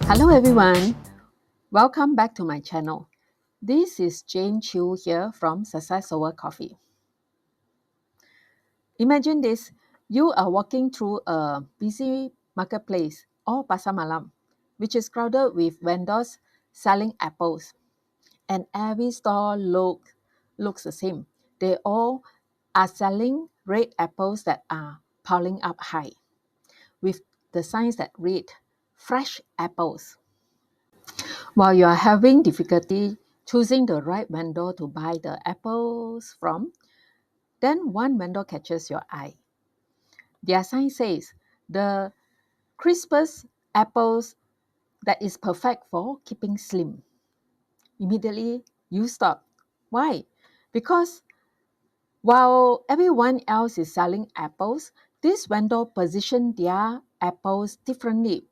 Hello everyone, welcome back to my channel. This is Jane Chu here from Success Over Coffee. Imagine this, you are walking through a busy marketplace or pasar malam, which is crowded with vendors selling apples. And every store looks the same. They all are selling red apples that are piling up high with the signs that read, fresh apples. While you are having difficulty choosing the right vendor to buy the apples from, then one vendor catches your eye. Their sign says, the crispest apples that is perfect for keeping slim. Immediately, you stop. Why? Because while everyone else is selling apples, this vendor positioned their apples differently.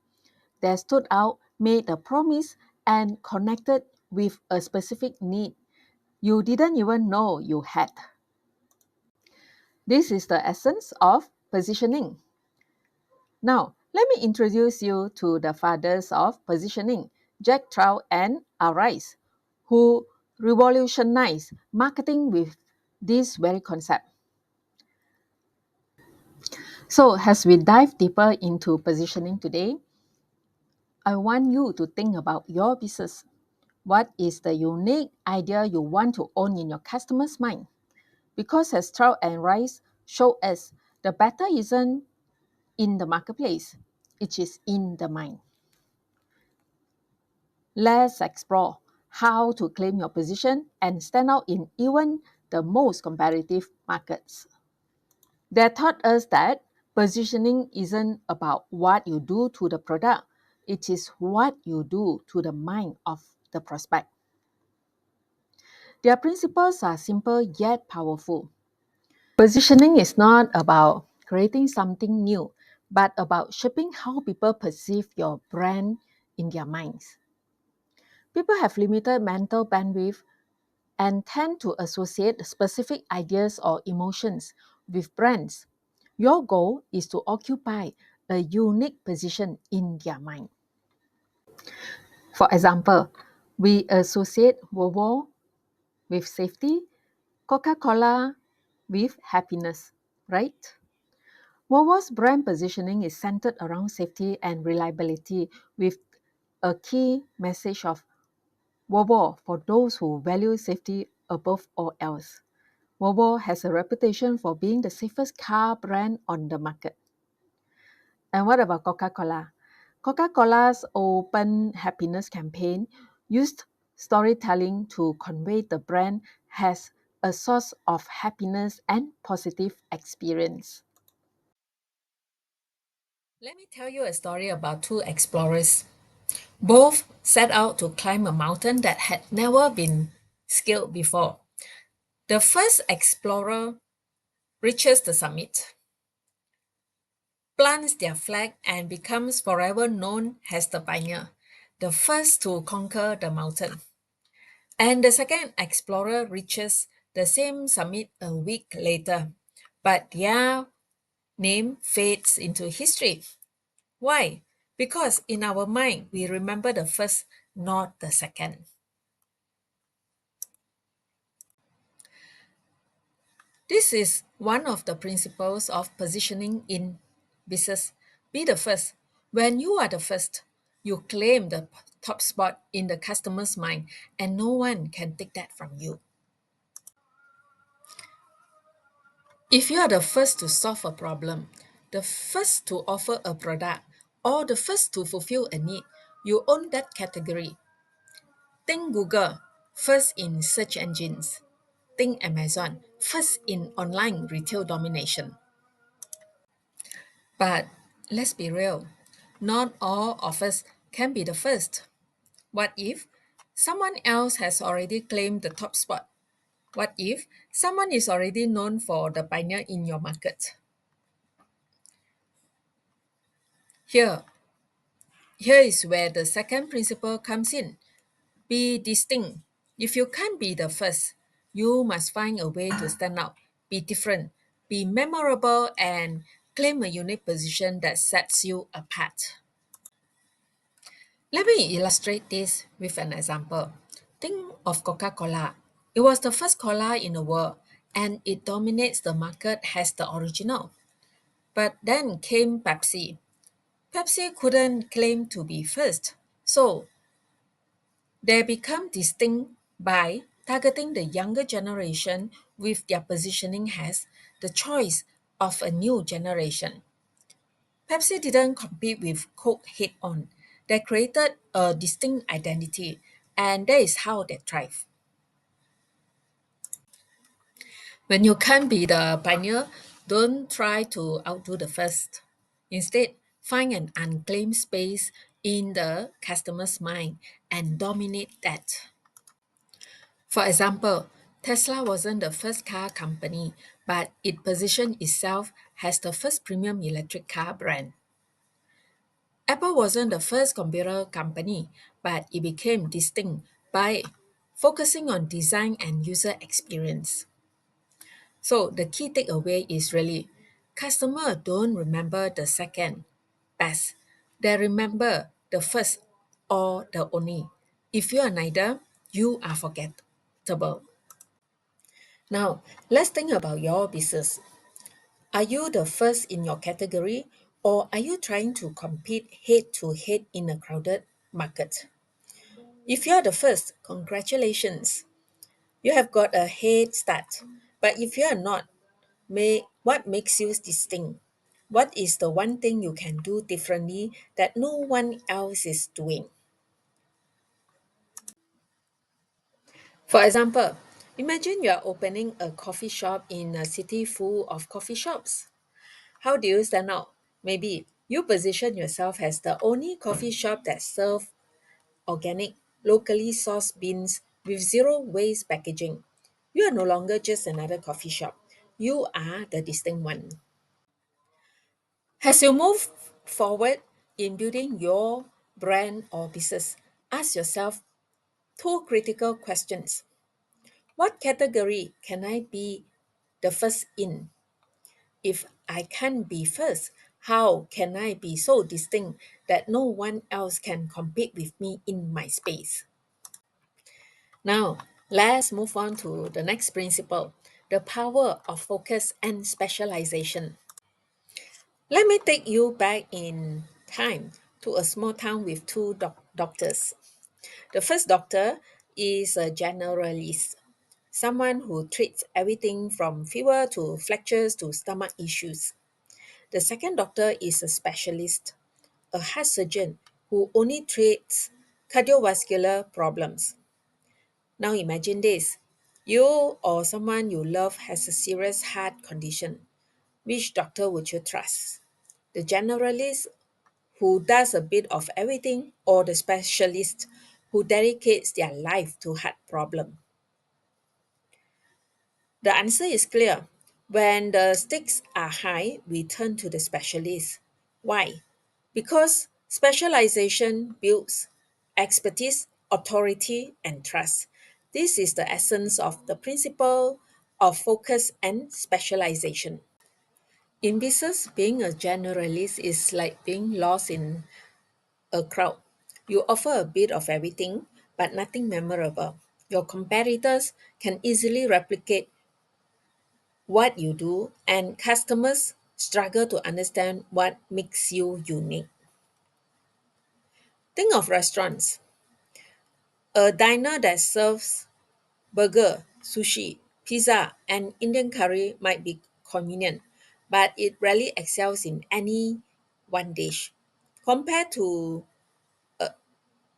They stood out, made a promise, and connected with a specific need you didn't even know you had. This is the essence of positioning. Now, let me introduce you to the fathers of positioning, Jack Trout and Al Ries, who revolutionized marketing with this very concept. So, as we dive deeper into positioning today, I want you to think about your business. What is the unique idea you want to own in your customer's mind? Because as Trout and Rice show us, the battle isn't in the marketplace, it is in the mind. Let's explore how to claim your position and stand out in even the most competitive markets. They taught us that positioning isn't about what you do to the product, it is what you do to the mind of the prospect. Their principles are simple yet powerful. Positioning is not about creating something new, but about shaping how people perceive your brand in their minds. People have limited mental bandwidth and tend to associate specific ideas or emotions with brands. Your goal is to occupy a unique position in their mind. For example, we associate Volvo with safety, Coca-Cola with happiness, right? Volvo's brand positioning is centered around safety and reliability with a key message of Volvo for those who value safety above all else. Volvo has a reputation for being the safest car brand on the market. And what about Coca-Cola? Coca-Cola's Open Happiness campaign used storytelling to convey the brand as a source of happiness and positive experience. Let me tell you a story about two explorers. Both set out to climb a mountain that had never been scaled before. The first explorer reaches the summit, plants their flag, and becomes forever known as the pioneer, the first to conquer the mountain. And the second explorer reaches the same summit a week later, but their name fades into history. Why? Because in our mind, we remember the first, not the second. This is one of the principles of positioning in business. Be the first. When you are the first, you claim the top spot in the customer's mind, and no one can take that from you. If you are the first to solve a problem, the first to offer a product, or the first to fulfill a need, you own that category. Think Google, first in search engines. Think Amazon, first in online retail domination. But let's be real, not all of us can be the first. What if someone else has already claimed the top spot? What if someone is already known for the pioneer in your market? Here, here is where the second principle comes in. Be distinct. If you can't be the first, you must find a way to stand out, be different, be memorable, and claim a unique position that sets you apart. Let me illustrate this with an example. Think of Coca-Cola. It was the first cola in the world and it dominates the market as the original. But then came Pepsi. Pepsi couldn't claim to be first, so they become distinct by targeting the younger generation with their positioning as the choice of a new generation. Pepsi didn't compete with Coke head on. They created a distinct identity, and that is how they thrive. When you can't be the pioneer, don't try to outdo the first. Instead, find an unclaimed space in the customer's mind and dominate that. For example, Tesla wasn't the first car company, but it positioned itself as the first premium electric car brand. Apple wasn't the first computer company, but it became distinct by focusing on design and user experience. So the key takeaway is really customer don't remember the second best. They remember the first or the only. If you are neither, you are forgettable. Now, let's think about your business. Are you the first in your category or are you trying to compete head to head in a crowded market? If you are the first, congratulations. You have got a head start. But if you are not, what makes you distinct? What is the one thing you can do differently that no one else is doing? For example, imagine you are opening a coffee shop in a city full of coffee shops. How do you stand out? Maybe you position yourself as the only coffee shop that serves organic, locally sourced beans with zero waste packaging. You are no longer just another coffee shop. You are the distinct one. As you move forward in building your brand or business, ask yourself two critical questions. What category can I be the first in? If I can't be first, how can I be so distinct that no one else can compete with me in my space? Now, let's move on to the next principle, the power of focus and specialization. Let me take you back in time to a small town with two doctors. The first doctor is a generalist, someone who treats everything from fever to fractures to stomach issues. The second doctor is a specialist, a heart surgeon who only treats cardiovascular problems. Now imagine this. You or someone you love has a serious heart condition. Which doctor would you trust? The generalist who does a bit of everything or the specialist who dedicates their life to heart problem? The answer is clear. When the stakes are high, we turn to the specialist. Why? Because specialization builds expertise, authority, and trust. This is the essence of the principle of focus and specialization. In business, being a generalist is like being lost in a crowd. You offer a bit of everything, but nothing memorable. Your competitors can easily replicate what you do, and customers struggle to understand what makes you unique. Think of restaurants. A diner that serves burger, sushi, pizza, and Indian curry might be convenient, but it rarely excels in any one dish. Compared to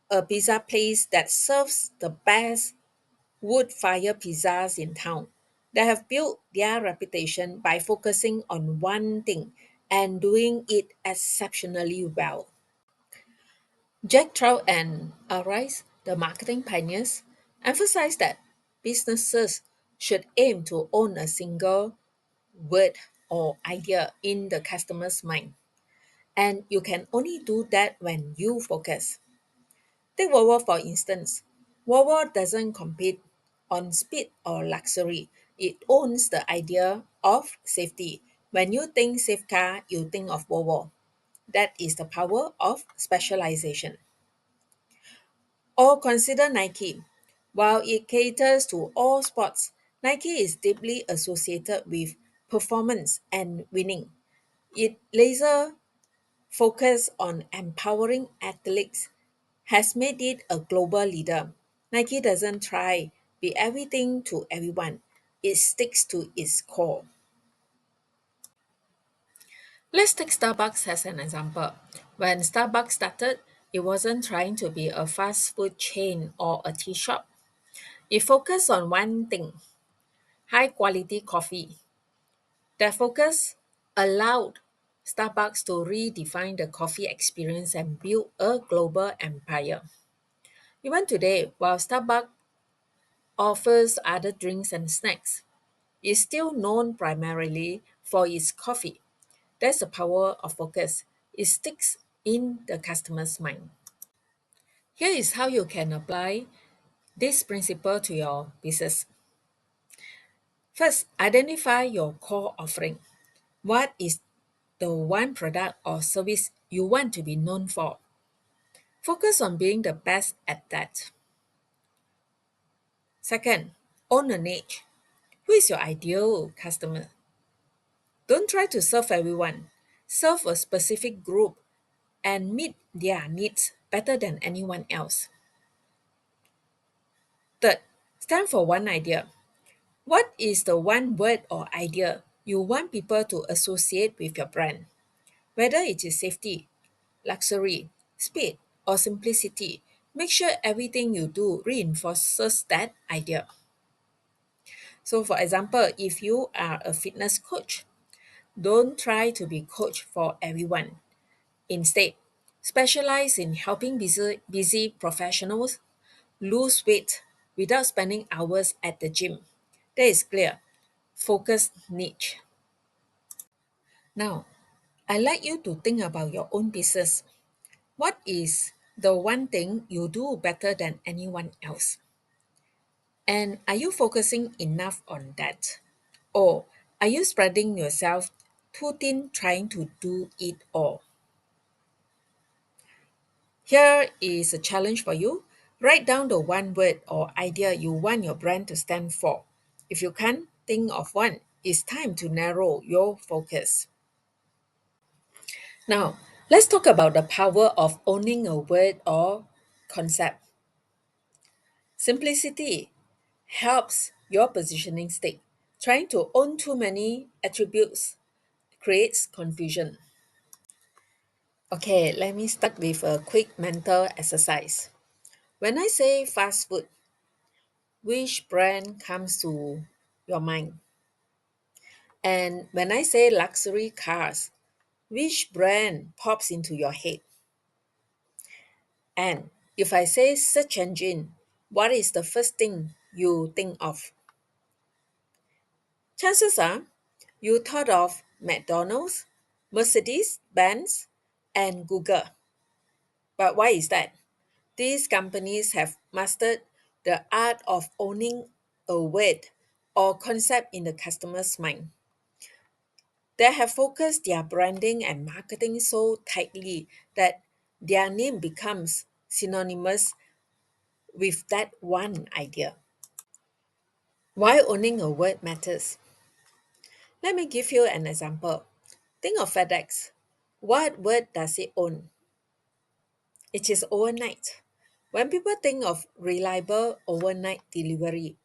a pizza place that serves the best wood fire pizzas in town. They have built their reputation by focusing on one thing and doing it exceptionally well. Jack Trout and Al Ries, the marketing pioneers, emphasize that businesses should aim to own a single word or idea in the customer's mind. And you can only do that when you focus. Take Volvo for instance. Volvo doesn't compete on speed or luxury. It owns the idea of safety. When you think safe car, you think of Volvo. That is the power of specialization. Or consider Nike. While it caters to all sports, Nike is deeply associated with performance and winning. It laser focus on empowering athletes has made it a global leader. Nike doesn't try be everything to everyone. It sticks to its core. Let's take Starbucks as an example. When Starbucks started, it wasn't trying to be a fast food chain or a tea shop. It focused on one thing: high quality coffee. That focus allowed Starbucks to redefine the coffee experience and build a global empire. Even today, while Starbucks offers other drinks and snacks, it's still known primarily for its coffee. That's the power of focus. It sticks in the customer's mind. Here is how you can apply this principle to your business. First, identify your core offering. What is the one product or service you want to be known for? Focus on being the best at that. Second, own a niche. Who is your ideal customer? Don't try to serve everyone. Serve a specific group and meet their needs better than anyone else. Third, stand for one idea. What is the one word or idea you want people to associate with your brand? Whether it is safety, luxury, speed, or simplicity, make sure everything you do reinforces that idea. So, for example, if you are a fitness coach, don't try to be coach for everyone. Instead, specialize in helping busy professionals lose weight without spending hours at the gym. That is clear. Focused niche. Now, I'd like you to think about your own business. What is the one thing you do better than anyone else? And are you focusing enough on that? Or are you spreading yourself too thin trying to do it all? Here is a challenge for you. Write down the one word or idea you want your brand to stand for. If you can't think of one, it's time to narrow your focus. Now, let's talk about the power of owning a word or concept. Simplicity helps your positioning stick. Trying to own too many attributes creates confusion. Okay, let me start with a quick mental exercise. When I say fast food, which brand comes to your mind? And when I say luxury cars, which brand pops into your head? And if I say search engine, what is the first thing you think of? Chances are you thought of McDonald's, Mercedes Benz, and Google. But why is that? These companies have mastered the art of owning a word or concept in the customer's mind. They have focused their branding and marketing so tightly that their name becomes synonymous with that one idea. Why owning a word matters? Let me give you an example. Think of FedEx. What word does it own? It is overnight. When people think of reliable overnight delivery,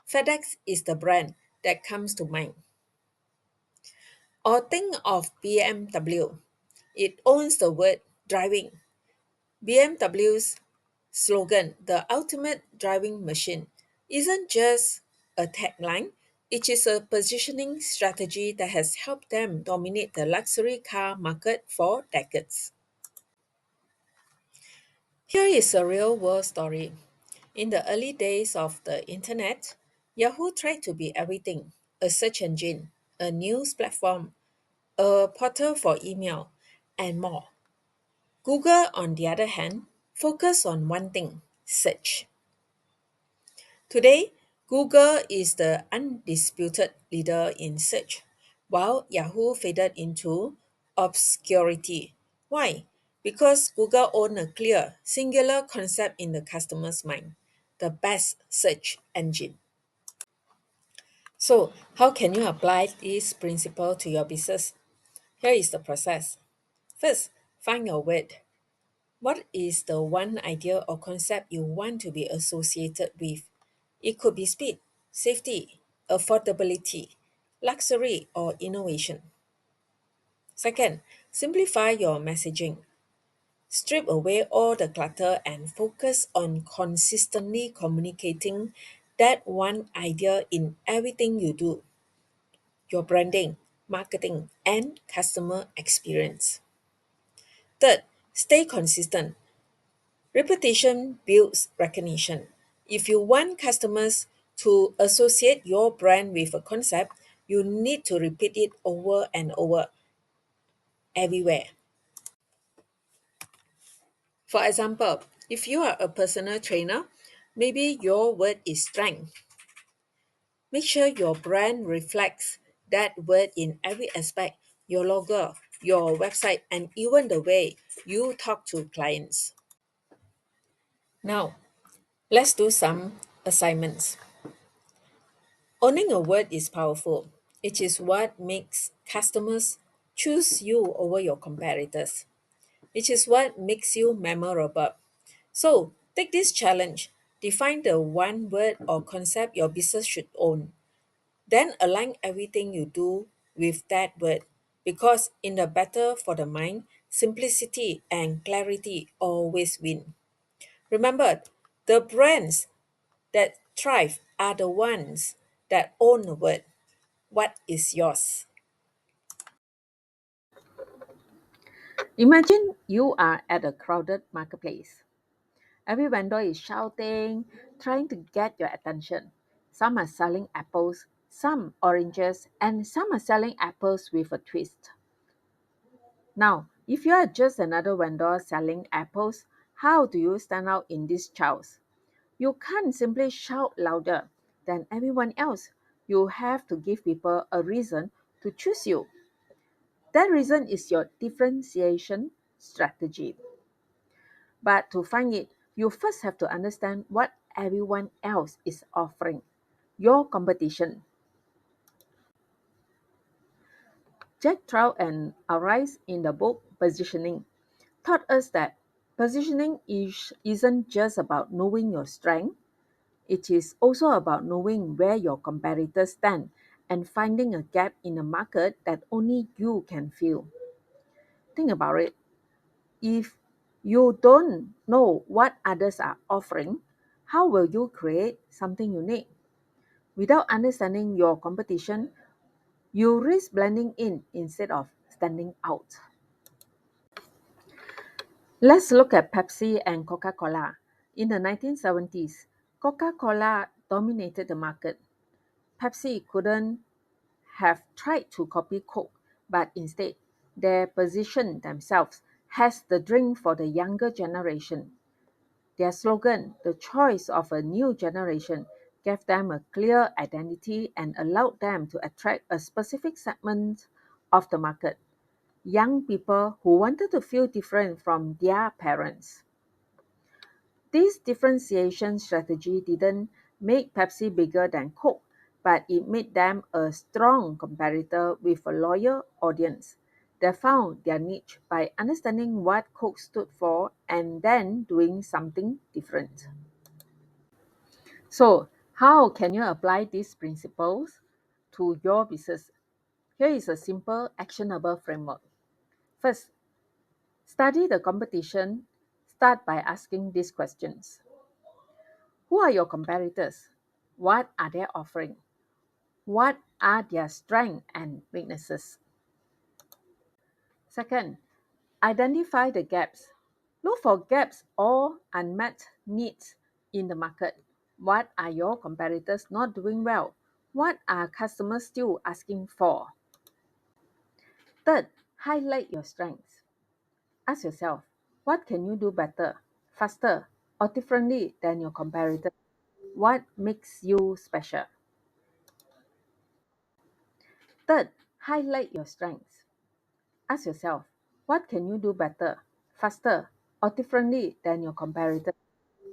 FedEx is the brand that comes to mind. Or think of BMW. It owns the word driving. BMW's slogan, the ultimate driving machine, isn't just a tagline, it is a positioning strategy that has helped them dominate the luxury car market for decades. Here is a real world story. In the early days of the internet, Yahoo tried to be everything: a search engine, a news platform, a portal for email, and more. Google, on the other hand, focused on one thing: search. Today, Google is the undisputed leader in search, while Yahoo faded into obscurity. Why? Because Google owns a clear, singular concept in the customer's mind, the best search engine. So, how can you apply this principle to your business? Here is the process. First, find your word. What is the one idea or concept you want to be associated with? It could be speed, safety, affordability, luxury, or innovation. Second, simplify your messaging. Strip away all the clutter and focus on consistently communicating that one idea in everything you do, your branding, marketing, and customer experience. Third, stay consistent. Repetition builds recognition. If you want customers to associate your brand with a concept, you need to repeat it over and over everywhere. For example, if you are a personal trainer, maybe your word is strength. Make sure your brand reflects that word in every aspect, your logo, your website, and even the way you talk to clients. Now, let's do some assignments. Owning a word is powerful. It is what makes customers choose you over your competitors. It is what makes you memorable. So, take this challenge. Define the one word or concept your business should own. Then align everything you do with that word. Because in the battle for the mind, simplicity and clarity always win. Remember, the brands that thrive are the ones that own the word. What is yours? Imagine you are at a crowded marketplace. Every vendor is shouting, trying to get your attention. Some are selling apples, some oranges, and some are selling apples with a twist. Now, if you are just another vendor selling apples, how do you stand out in this chaos? You can't simply shout louder than everyone else. You have to give people a reason to choose you. That reason is your differentiation strategy. But to find it, you first have to understand what everyone else is offering, your competition. Jack Trout and Al Ries in the book Positioning taught us that isn't just about knowing your strength, it is also about knowing where your competitors stand and finding a gap in the market that only you can fill. Think about it. If you don't know what others are offering, how will you create something unique? Without understanding your competition, you risk blending in instead of standing out. Let's look at Pepsi and Coca Cola. In the 1970s, Coca Cola dominated the market. Pepsi couldn't have tried to copy Coke, but instead, they positioned themselves as the drink for the younger generation. Their slogan, the choice of a new generation, gave them a clear identity and allowed them to attract a specific segment of the market, young people who wanted to feel different from their parents. This differentiation strategy didn't make Pepsi bigger than Coke, but it made them a strong competitor with a loyal audience. They found their niche by understanding what Coke stood for and then doing something different. So, how can you apply these principles to your business? Here is a simple, actionable framework. First, study the competition. Start by asking these questions. Who are your competitors? What are they offering? What are their strengths and weaknesses? Second, identify the gaps. Look for gaps or unmet needs in the market. What are your competitors not doing well? What are customers still asking for? Third, highlight your strengths. Ask yourself, what can you do better, faster, or differently than your competitors? What makes you special? Third, highlight your strengths. Ask yourself, what can you do better, faster, or differently than your competitor?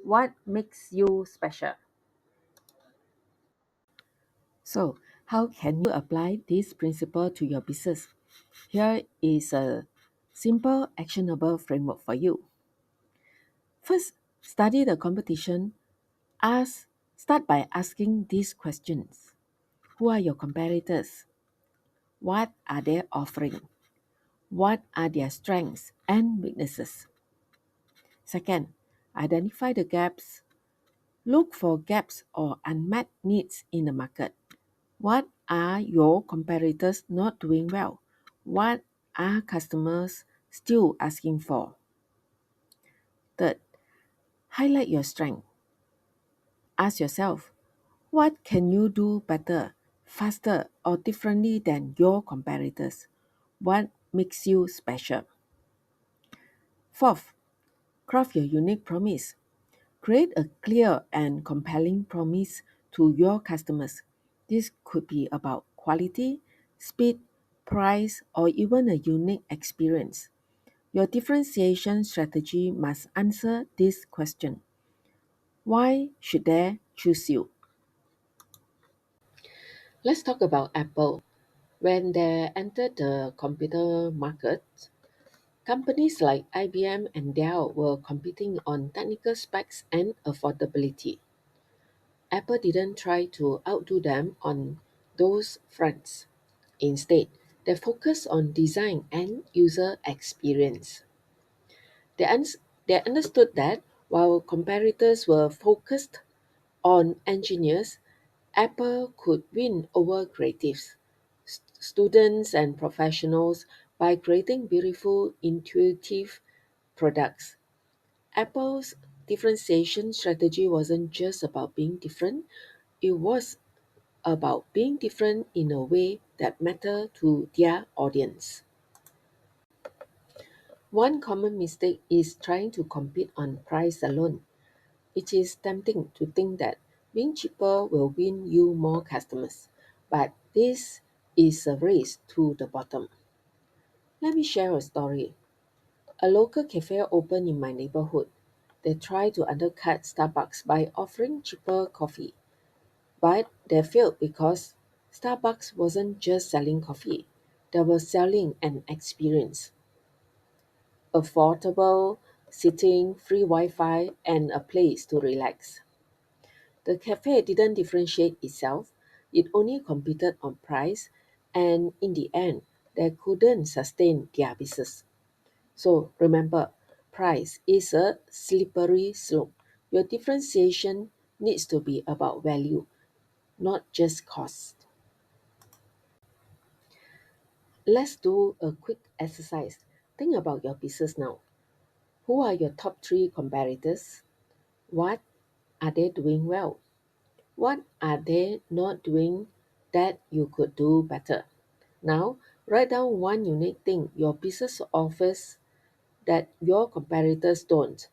What makes you special? So, how can you apply this principle to your business? Here is a simple, actionable framework for you. First, study the competition. Ask, Start by asking these questions. Who are your competitors? What are they offering? What are their strengths and weaknesses? Second, identify the gaps. Look for gaps or unmet needs in the market. What are your competitors not doing well? What are customers still asking for? Third, highlight your strength. Ask yourself, what can you do better, faster, or differently than your competitors? What makes you special? Fourth, craft your unique promise. Create a clear and compelling promise to your customers. This could be about quality, speed, price, or even a unique experience. Your differentiation strategy must answer this question. Why should they choose you? Let's talk about Apple. When they entered the computer market, companies like IBM and Dell were competing on technical specs and affordability. Apple didn't try to outdo them on those fronts. Instead, they focused on design and user experience. They, uns- they understood that while competitors were focused on engineers, Apple could win over creatives, students, and professionals by creating beautiful, intuitive products. Apple's differentiation strategy wasn't just about being different, it was about being different in a way that mattered to their audience. One common mistake is trying to compete on price alone. It is tempting to think that being cheaper will win you more customers, but this is a race to the bottom. Let me share a story. A local cafe opened in my neighborhood. They tried to undercut Starbucks by offering cheaper coffee, but they failed because Starbucks wasn't just selling coffee, they were selling an experience. Affordable seating, free Wi Fi, and a place to relax. The cafe didn't differentiate itself, it only competed on price, and in the end, they couldn't sustain their business. So remember, price is a slippery slope. Your differentiation needs to be about value, not just cost. Let's do a quick exercise. Think about your business now. Who are your top three competitors? What are they doing well? What are they not doing that you could do better? Now, write down one unique thing your business offers that your competitors don't.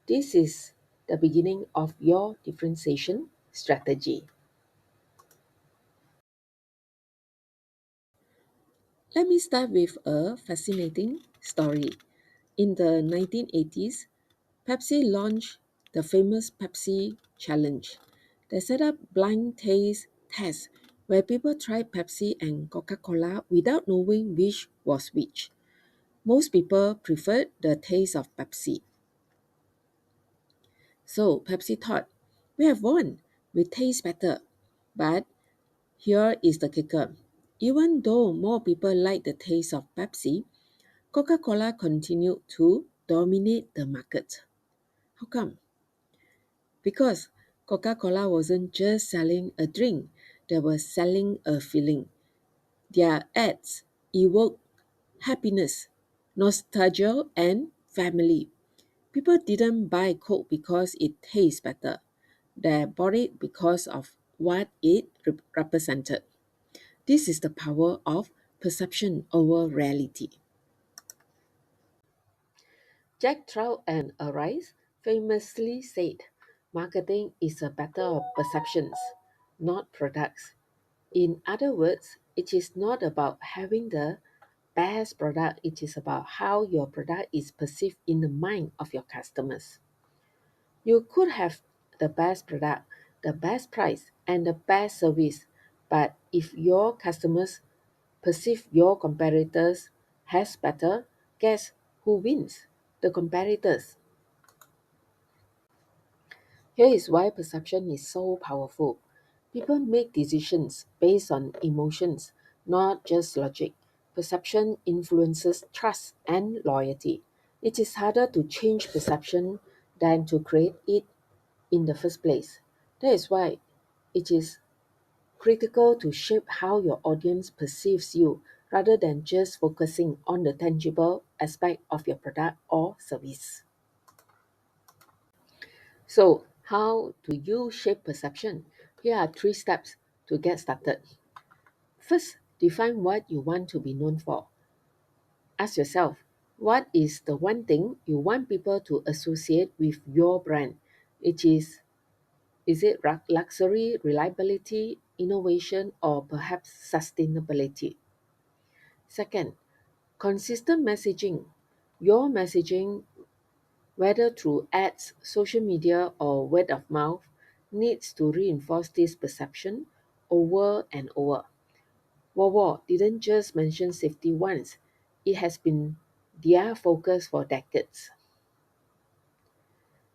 This is the beginning of your differentiation strategy. Let me start with a fascinating story. In the 1980s, Pepsi launched the famous Pepsi Challenge. They set up blind taste tests where people tried Pepsi and Coca Cola without knowing which was which. Most people preferred the taste of Pepsi. So Pepsi thought, we have won, we taste better. But here is the kicker. Even though more people like the taste of Pepsi, Coca Cola continued to dominate the market. How come? Because Coca Cola wasn't just selling a drink, they were selling a feeling. Their ads evoked happiness, nostalgia, and family. People didn't buy Coke because it tastes better. They bought it because of what it represented. This is the power of perception over reality. Jack Trout and Ries famously said, marketing is a matter of perceptions, not products. In other words, it is not about having the best product, it is about how your product is perceived in the mind of your customers. You could have the best product, the best price, and the best service, but if your customers perceive your competitors has better, guess who wins? The competitors. Here is why perception is so powerful. People make decisions based on emotions, not just logic. Perception influences trust and loyalty. It is harder to change perception than to create it in the first place. That is why it is critical to shape how your audience perceives you rather than just focusing on the tangible aspect of your product or service. So, how do you shape perception? Here are three steps to get started. First, define what you want to be known for. Ask yourself, what is the one thing you want people to associate with your brand? It is it luxury, reliability, innovation, or perhaps sustainability? Second, consistent messaging. Your messaging, whether through ads, social media, or word of mouth, needs to reinforce this perception over and over. Wawa didn't just mention safety once, it has been their focus for decades.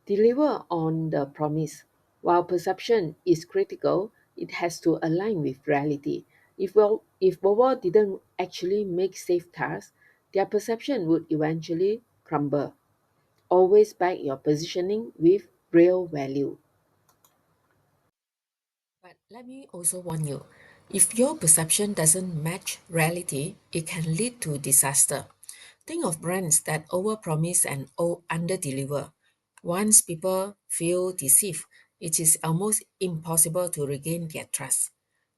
Deliver on the promise. While perception is critical, it has to align with reality. If Wawa didn't actually make safe cars, their perception would eventually crumble. Always back your positioning with real value. But let me also warn you, if your perception doesn't match reality, it can lead to disaster. Think of brands that overpromise and underdeliver. Once people feel deceived, it is almost impossible to regain their trust.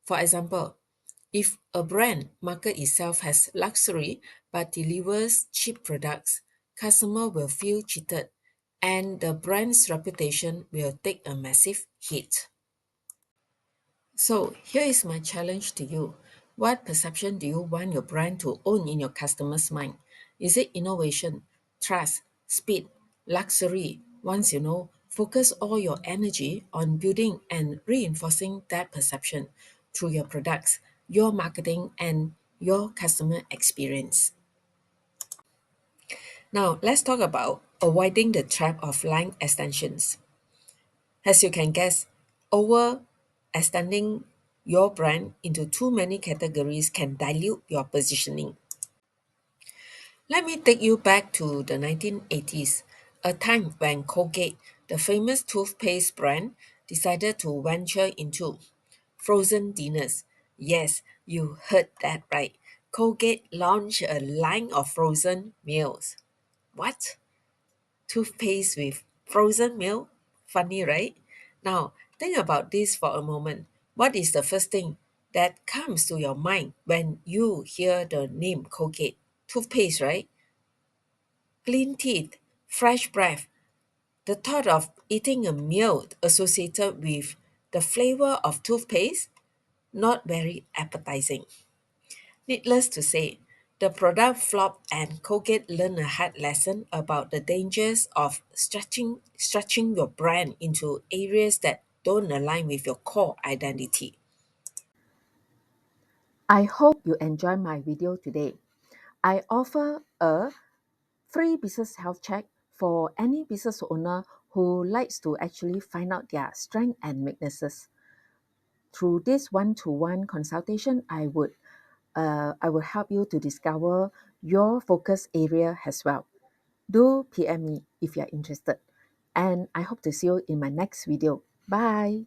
For example, if a brand market itself as luxury but delivers cheap products, customer will feel cheated and the brand's reputation will take a massive hit. So, here is my challenge to you. What perception do you want your brand to own in your customer's mind? Is it innovation, trust, speed, luxury? Once you know, focus all your energy on building and reinforcing that perception through your products, your marketing, and your customer experience. Now, let's talk about avoiding the trap of line extensions. As you can guess, over extending your brand into too many categories can dilute your positioning. Let me take you back to the 1980s, a time when Colgate, the famous toothpaste brand, decided to venture into frozen dinners. Yes, you heard that right. Colgate launched a line of frozen meals. What? Toothpaste with frozen milk? Funny, right? Now, think about this for a moment. What is the first thing that comes to your mind when you hear the name Colgate? Toothpaste, right? Clean teeth, fresh breath. The thought of eating a meal associated with the flavor of toothpaste, not very appetizing. Needless to say, the product flopped and Colgate learned a hard lesson about the dangers of stretching your brand into areas that don't align with your core identity. I hope you enjoy my video today. I offer a free business health check for any business owner who likes to actually find out their strengths and weaknesses. Through this one-to-one consultation, I will help you to discover your focus area as well. Do PM me if you're interested. And I hope to see you in my next video. Bye.